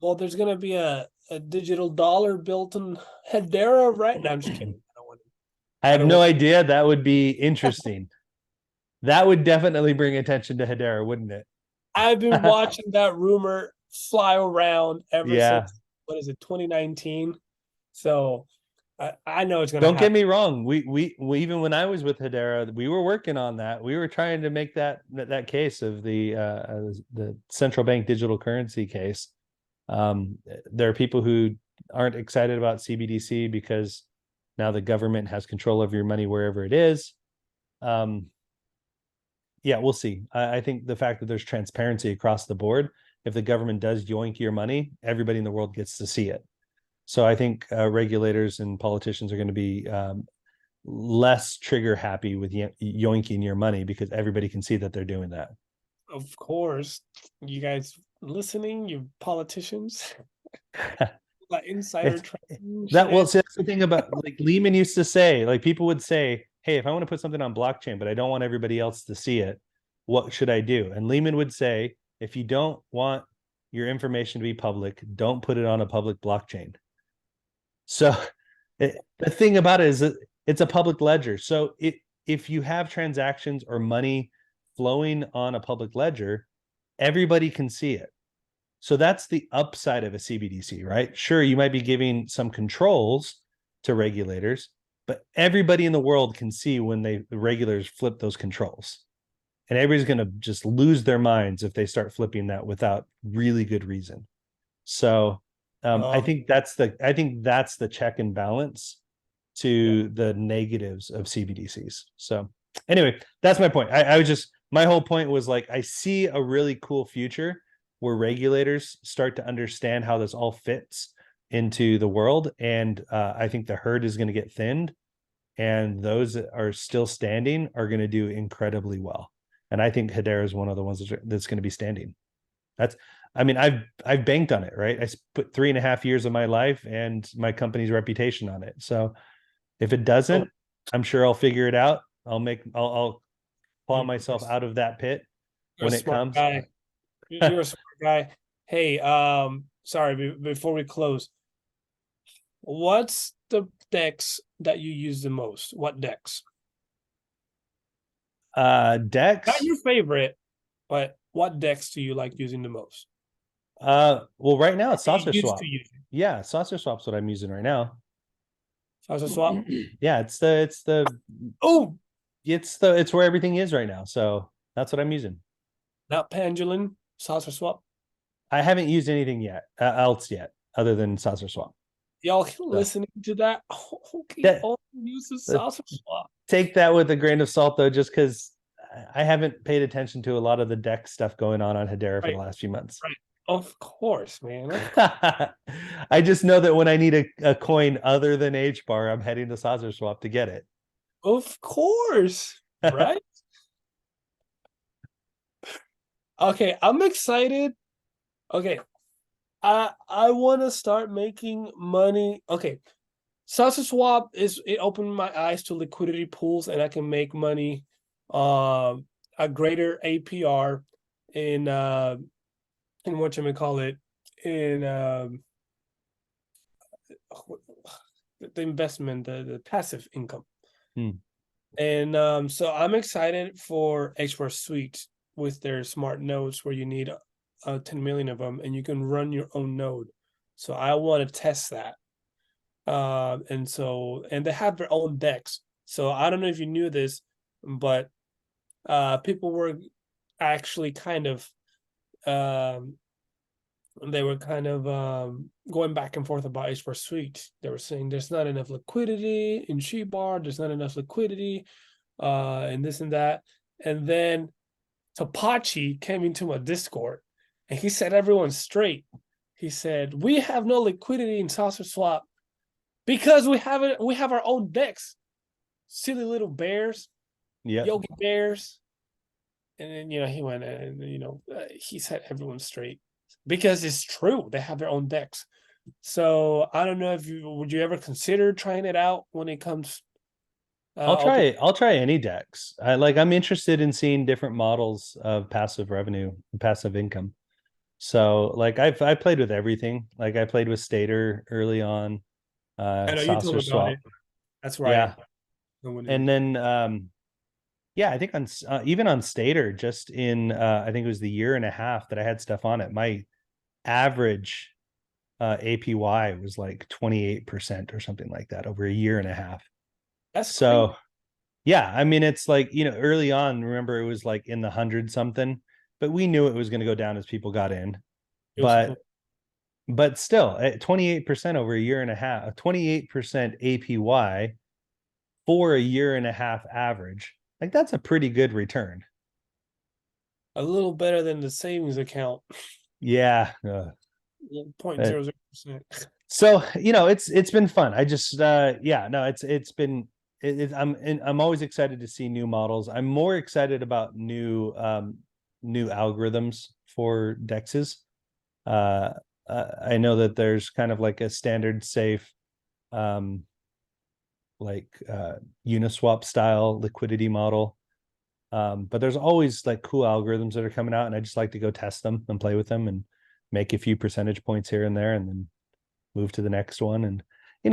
well, there's gonna be a digital dollar built in Hedera, right? No, I'm just kidding. I I have don't no want idea. That would be interesting. That would definitely bring attention to Hedera, wouldn't it? I've been watching that rumor fly around ever Yeah. since, what is it, 2019? So I know it's gonna Don't get happen. me wrong. We even when I was with Hedera, we were working on that. We were trying to make that case of the central bank digital currency case. There are people who aren't excited about CBDC because now the government has control of your money wherever it is. Um, yeah, we'll see. I think the fact that there's transparency across the board, if the government does yoink your money, everybody in the world gets to see it. So I think regulators and politicians are going to be less trigger happy with yoinking your money because everybody can see that they're doing that. Of course, you guys listening, you politicians, that insider It's trading that well, shit. see, that's the thing about like Lehman used to say, like people would say, hey, if I want to put something on blockchain, but I don't want everybody else to see it, what should I do? And Lehman would say, if you don't want your information to be public, don't put it on a public blockchain. So the thing about it is that it's a public ledger. So if you have transactions or money flowing on a public ledger, everybody can see it. So that's the upside of a CBDC, right? Sure, you might be giving some controls to regulators, but everybody in the world can see when the regulators flip those controls. And everybody's going to just lose their minds if they start flipping that without really good reason. So I Um, think that's the check and balance to the negatives of CBDCs. So anyway, that's my point. I was just, my whole point was like, I see a really cool future where regulators start to understand how this all fits into the world. And I think the herd is going to get thinned, and those that are still standing are going to do incredibly well. And I think Hedera is one of the ones that's going to be standing. That's, I mean, I've banked on it, right? I put 3.5 years of my life and my company's reputation on it. So if it Oh, doesn't, I'm sure I'll figure it out. I'll claw you're myself out of that pit a when it smart comes. guy. You're a smart guy. Hey, sorry, before we close, what's the decks that you use the most? What decks? Not Dex. your favorite, but what decks do you like using the most? Well, right now Or it's you saucer used to swap. use? Yeah, saucer swap's what I'm using right now. Salsa swap. Yeah, Oh, it's where everything is right now. So that's what I'm using. not pendulum. Salsa swap. I haven't used anything yet else yet other than saucer swap. Y'all So listening to that? Okay, that all use the uh, salsa swap. take that with a grain of salt though, just because I haven't paid attention to a lot of the deck stuff going on Hedera for the Right, last few months. right. Of course, man. Of course. I just know that when I need a coin other than H bar, I'm heading to saucer swap to get it. Of course. Right? Okay, I'm excited. Okay. I want to start making money. Okay. Salsa swap is it opened my eyes to liquidity pools, and I can make money a greater APR in what you may call it in the investment, the passive income. Hmm. And so I'm excited for H4 Suite with their smart nodes where you need 10 million of them and you can run your own node. So I want to test that. And they have their own decks. So I don't know if you knew this, but people were actually kind of um, they were kind of going back and forth about H4 Suite. They were saying there's not enough liquidity in Bar, there's not enough liquidity, and this and that. And then Tapachi came into my Discord and he set everyone straight. He said, "We have no liquidity in Saucer Swap because we have our own decks. Silly little bears, Yep. Yogi Bears." And then he went and he set everyone straight because it's true. They have their own decks. So I don't know if would you ever consider trying it out when it comes open. I'll try any decks. I'm interested in seeing different models of passive revenue, passive income. So like I played with everything. Like I played with Stater early on, I know you told Saucer me about Swap. it. That's right. Yeah. No one And knew. then yeah, I think on even on Stater, just in I think it was the year and a half that I had stuff on it, my average APY was like 28% or something like that over a year and a half. That's crazy. So yeah, I mean it's like, early on, remember it was like in the hundred something, but we knew it was going to go down as people got in. It was cool. But still at 28% over a year and a half, 28% APY for a year and a half average. Like that's a pretty good return. A little better than the savings account. Yeah. 0.00%. So it's been fun. I just yeah, no, it's been I'm always excited to see new models. I'm more excited about new algorithms for dexes. uh I know that there's kind of like a standard safe um like Uniswap style liquidity model, but there's always like cool algorithms that are coming out, and I just like to go test them and play with them and make a few percentage points here and there and then move to the next one. And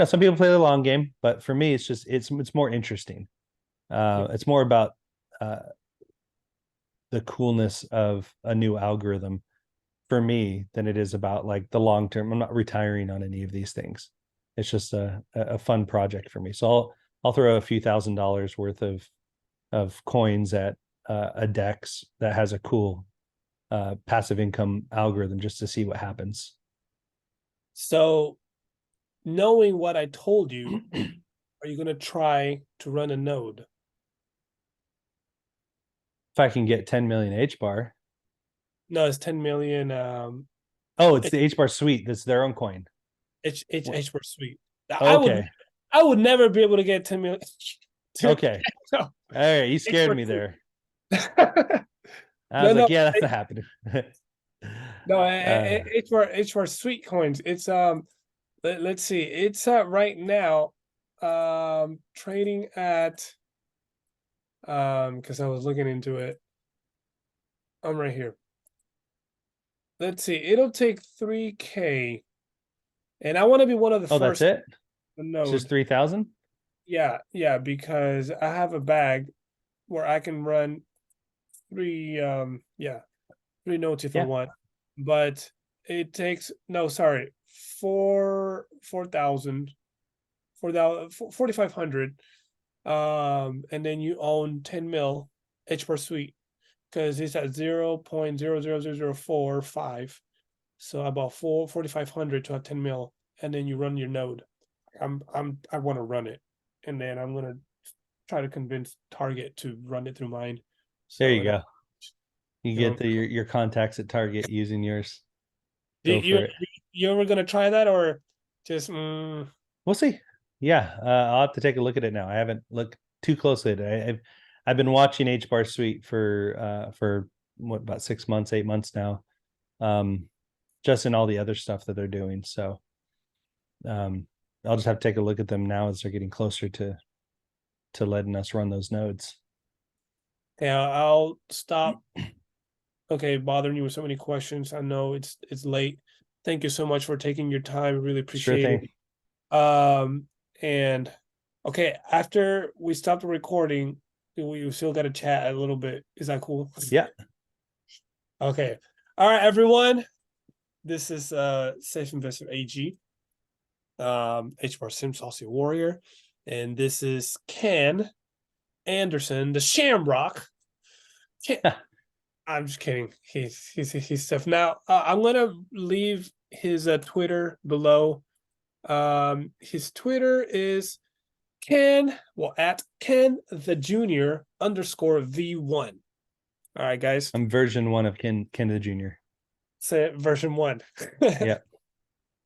some people play the long game, but for me it's just it's more interesting. Yep. It's more about uh the coolness of a new algorithm for me than it is about like the long term. I'm not retiring on any of these things. It's just a fun project for me. So I'll throw a few $1,000s worth of coins at a dex that has a cool passive income algorithm just to see what happens. So knowing what I told you, are you gonna try to run a node? If I can get 10 million H bar. No, it's 10 million Oh, it's the H bar suite. That's their own coin. H per suite. Okay. I would never be able to get 10 million. Okay. No, All right. You H scared per me suite. there. I No, was no, like, yeah, that's not happening. no. uh, H bar suite coins. It's let's see. It's right now trading at because I was looking into it. I'm right here. Let's see. It'll take 3K, and I want to be one of the oh, that's first it? to It's just node. 3,000? Yeah, because I have a bag where I can run three nodes if I Yeah. want. But it takes no, sorry, 4,500. And then you own 10 mil H per suite because it's at 0.000045. So about 4,500 to have 10 mil, and then you run your node. I want to run it, and then I'm gonna try to convince Target to run it through mine. There So you and go. You you know, get your contacts at Target using yours. you Go you, for it. you ever gonna try that or just We'll see. Yeah, I'll have to take a look at it now. I haven't looked too closely at it. I've been watching H Bar Suite for what, about 6 months, 8 months now. Just in all the other stuff that they're doing. So um, I'll just have to take a look at them now as they're getting closer to letting us run those nodes. yeah, I'll stop. Okay, bothering you with so many questions. I know it's late. Thank you so much for taking your time. Really Sure appreciate thing. it. And okay, after we stop the recording, we still got to chat a little bit. Is that cool? Yeah. Okay. All right, everyone. This is Safe Investment AG, H Bar Sim Saucy Warrior, and this is Ken Anderson, the Shamrock. Ken, I'm just kidding. He's stuff. Now I'm gonna leave his Twitter below. His Twitter is at Ken the Junior _V1. All right, guys. I'm version 1 of Ken the Junior. Say it, version 1. Yeah.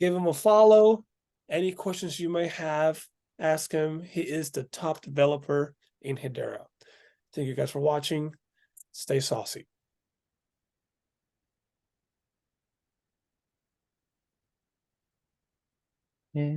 Give him a follow. Any questions you may have, ask him. He is the top developer in Hedera. Thank you guys for watching. Stay saucy.